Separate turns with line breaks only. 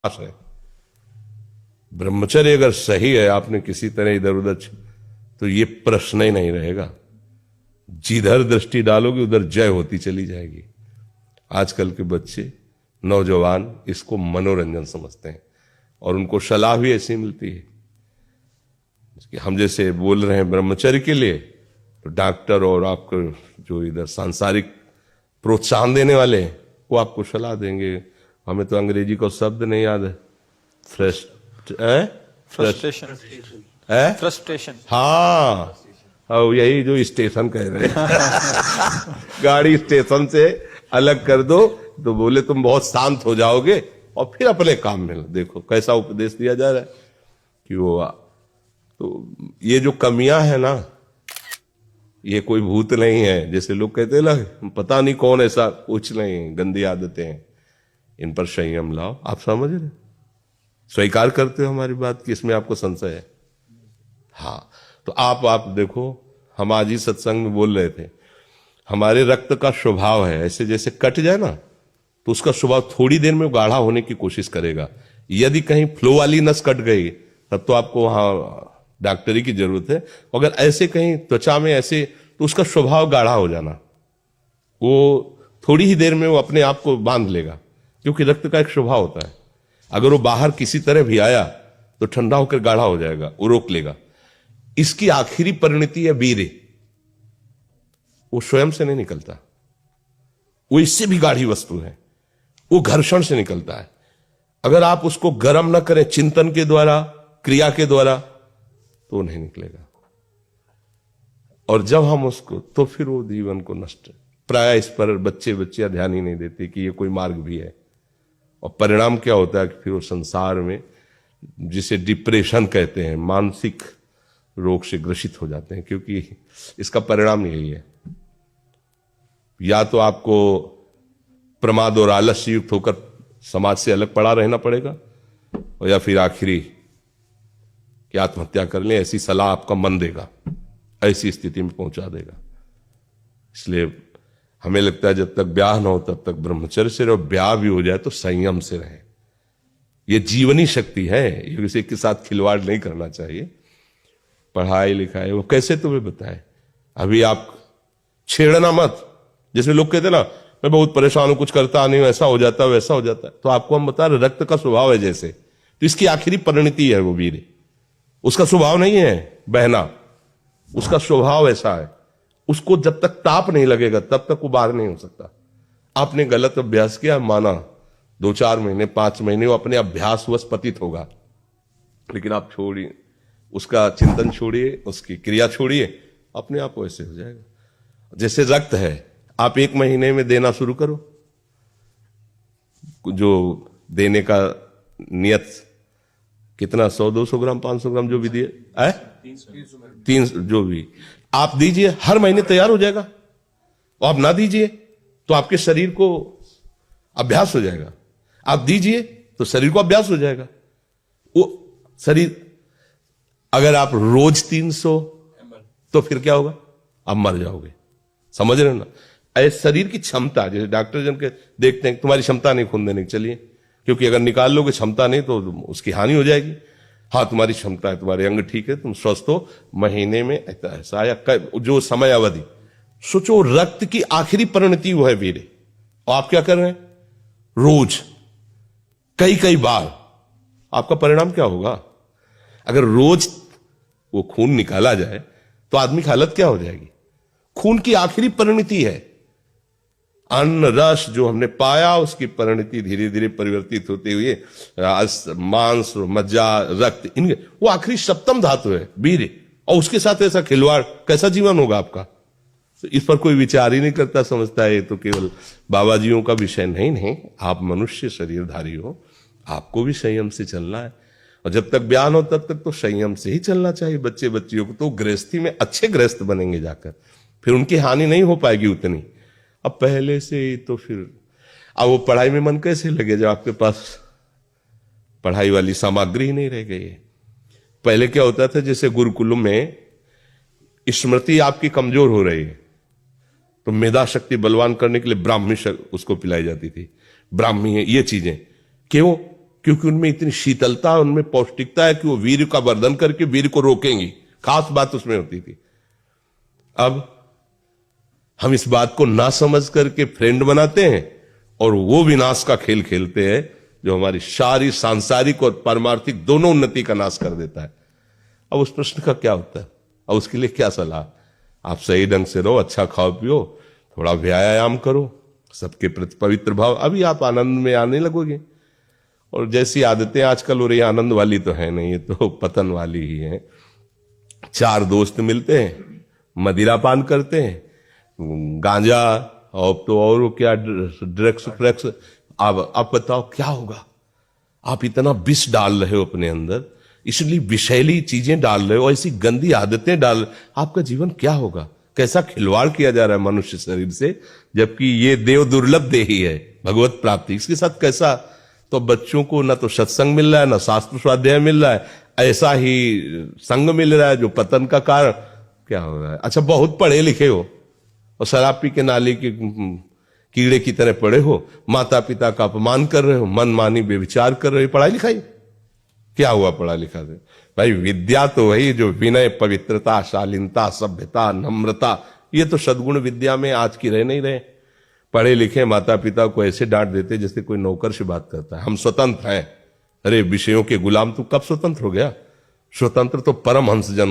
है। ब्रह्मचर्य अगर सही है, आपने किसी तरह इधर उधर, तो ये प्रश्न ही नहीं रहेगा। जिधर दृष्टि डालोगे उधर जय होती चली जाएगी। आजकल के बच्चे नौजवान इसको मनोरंजन समझते हैं और उनको सलाह भी ऐसी मिलती है कि हम जैसे बोल रहे हैं ब्रह्मचर्य के लिए, तो डॉक्टर और आपको जो इधर सांसारिक प्रोत्साहन देने वाले हैं वो आपको सलाह देंगे। हमें तो अंग्रेजी का शब्द नहीं याद है, फ्रस्ट्रेशन। हाँ, यही जो स्टेशन कह रहे हैं गाड़ी स्टेशन से अलग कर दो तो बोले तुम बहुत शांत हो जाओगे और फिर अपने काम में लो। देखो कैसा उपदेश दिया जा रहा है कि वो तो ये जो कमियां है ना, ये कोई भूत नहीं है जैसे लोग कहते हैं ना, पता नहीं कौन, ऐसा कुछ नहीं, गंदी आदतें हैं, इन पर संयम लाओ। आप समझ रहे, स्वीकार करते हो हमारी बात कि इसमें आपको संशय है? हाँ, तो आप देखो, हम आज ही सत्संग में बोल रहे थे, हमारे रक्त का स्वभाव है ऐसे, जैसे कट जाए ना तो उसका स्वभाव थोड़ी देर में गाढ़ा होने की कोशिश करेगा। यदि कहीं फ्लो वाली नस कट गई तब तो आपको वहां डॉक्टरी की जरूरत है। अगर ऐसे कहीं त्वचा में ऐसे, तो उसका स्वभाव गाढ़ा हो जाना, वो थोड़ी ही देर में वो अपने आप को बांध लेगा, क्योंकि रक्त का एक स्वभाव होता है। अगर वो बाहर किसी तरह भी आया तो ठंडा होकर गाढ़ा हो जाएगा, वो रोक लेगा। इसकी आखिरी परिणति है वीर्य, वो स्वयं से नहीं निकलता, वो इससे भी गाढ़ी वस्तु है, वो घर्षण से निकलता है। अगर आप उसको गर्म न करें चिंतन के द्वारा, क्रिया के द्वारा, तो नहीं निकलेगा। और जब हम उसको, तो फिर वो जीवन को नष्ट, प्राय इस पर बच्चियां ध्यान ही नहीं देती कि ये कोई मार्ग भी है। और परिणाम क्या होता है कि फिर वो संसार में, जिसे डिप्रेशन कहते हैं, मानसिक रोग से ग्रसित हो जाते हैं, क्योंकि इसका परिणाम यही है। या तो आपको प्रमाद और आलस्य युक्त होकर समाज से अलग पड़ा रहना पड़ेगा, और या फिर आखिरी कि आत्महत्या कर लें, ऐसी सलाह आपका मन देगा, ऐसी स्थिति में पहुंचा देगा। इसलिए हमें लगता है जब तक ब्याह न हो तब तक ब्रह्मचर्य से रहो, ब्याह भी हो जाए तो संयम से रहे। ये जीवनी शक्ति है, ये किसी के साथ खिलवाड़ नहीं करना चाहिए। पढ़ाई लिखाई वो कैसे तुम्हें बताए, अभी आप छेड़ना मत। जैसे लोग कहते ना, मैं बहुत परेशान हूं, कुछ करता नहीं हूं, ऐसा हो जाता है वैसा हो जाता है, तो आपको हम बता रहे रक्त का स्वभाव है जैसे, तो इसकी आखिरी परिणति है वो वीर। उसका स्वभाव नहीं है बहना, उसका स्वभाव ऐसा है, उसको जब तक ताप नहीं लगेगा तब तक वो बाहर नहीं हो सकता। आपने गलत अभ्यास किया, माना 2-4 महीने 5 महीने वो अपने अभ्यासवश पतित होगा, लेकिन आप छोड़िए, उसका चिंतन छोड़िए, उसकी क्रिया छोड़िए, अपने आप वैसे हो जाएगा। जैसे रक्त है, आप 1 महीने में देना शुरू करो, जो देने का नियत कितना, 100-200 ग्राम 500 ग्राम जो भी दिए, 300 जो भी आप दीजिए, हर महीने तैयार हो जाएगा। और आप ना दीजिए तो आपके शरीर को अभ्यास हो जाएगा, आप दीजिए तो शरीर को अभ्यास हो जाएगा। वो शरीर, अगर आप रोज 300, तो फिर क्या होगा, आप मर जाओगे। समझ रहे हो ना? ऐसे शरीर की क्षमता, जैसे डॉक्टर जन के देखते हैं तुम्हारी क्षमता नहीं खून देने की, चलिए, क्योंकि अगर निकाल लोगे क्षमता नहीं तो उसकी हानि हो जाएगी। हाँ, तुम्हारी क्षमता है, तुम्हारे अंग ठीक है, तुम स्वस्थ हो, महीने में ऐसा या जो समय अवधि सोचो, रक्त की आखिरी परिणति वो है वीर्य। और आप क्या कर रहे हैं, रोज कई बार, आपका परिणाम क्या होगा? अगर रोज वो खून निकाला जाए तो आदमी की हालत क्या हो जाएगी? खून की आखिरी परिणति है अन्न रस, जो हमने पाया उसकी परिणति धीरे धीरे परिवर्तित होते हुए मांस, मज्जा, रक्त, इनके वो आखिरी सप्तम धातु है वीर्य। और उसके साथ ऐसा खिलवाड़, कैसा जीवन होगा आपका? तो इस पर कोई विचार ही नहीं करता, समझता है ये तो केवल बाबा जियों का विषय। नहीं, आप मनुष्य शरीरधारी हो, आपको भी संयम से चलना है। और जब तक ब्याह हो तब तक तो संयम से ही चलना चाहिए। बच्चियों को तो गृहस्थी में अच्छे गृहस्थ बनेंगे जाकर, फिर उनकी हानि नहीं हो पाएगी उतनी। अब पहले से ही तो फिर अब वो पढ़ाई में मन कैसे लगे जब आपके पास पढ़ाई वाली सामग्री ही नहीं रह गई है। पहले क्या होता था, जैसे गुरुकुलों में स्मृति आपकी कमजोर हो रही है तो मेधा शक्ति बलवान करने के लिए ब्राह्मी उसको पिलाई जाती थी, ब्राह्मी है, ये चीजें। क्यों? क्योंकि उनमें इतनी शीतलता, उनमें पौष्टिकता है कि वो वीर का वर्धन करके वीर को रोकेंगी। खास बात उसमें होती थी। अब हम इस बात को ना समझ करके फ्रेंड बनाते हैं और वो विनाश का खेल खेलते हैं जो हमारी सारी सांसारिक और पारमार्थिक दोनों उन्नति का नाश कर देता है। अब उस प्रश्न का क्या होता है? अब उसके लिए क्या सलाह? आप सही ढंग से रहो, अच्छा खाओ पियो, थोड़ा व्यायाम करो, सबके प्रति पवित्र भाव, अभी आप आनंद में आने लगोगे। और जैसी आदतें आजकल हो रही, आनंद वाली तो है नहीं, ये तो पतन वाली ही है। 4 दोस्त मिलते हैं, मदिरा पान करते हैं, गांजा और तो और क्या ड्रग्स फ्रग्स। अब आप बताओ क्या होगा? आप इतना विष डाल रहे हो अपने अंदर, इसलिए विषैली चीजें डाल रहे हो, ऐसी गंदी आदतें डाल, आपका जीवन क्या होगा? कैसा खिलवाड़ किया जा रहा है मनुष्य शरीर से, जबकि ये देव दुर्लभ देही है भगवत प्राप्ति, इसके साथ कैसा। तो बच्चों को ना तो सत्संग मिल रहा है, ना शास्त्र स्वाध्याय मिल रहा है, ऐसा ही संग मिल रहा है जो पतन का कारण। क्या हो रहा है? अच्छा, बहुत पढ़े लिखे हो और शराब पी के नाली के कीड़े की तरह पड़े हो, माता पिता का अपमान कर रहे हो, मनमानी बेविचार कर रहे हो, पढ़ाई लिखाई क्या हुआ? पढ़ा लिखा से भाई विद्या तो वही जो विनय, पवित्रता, शालीनता, सभ्यता, नम्रता, ये तो सद्गुण विद्या में आज की रह नहीं रहे। पढ़े लिखे माता पिता को ऐसे डांट देते जैसे कोई नौकर से बात करता है। हम स्वतंत्र हैं। अरे विषयों के गुलाम, तू कब स्वतंत्र हो गया? स्वतंत्र तो परमहंस जन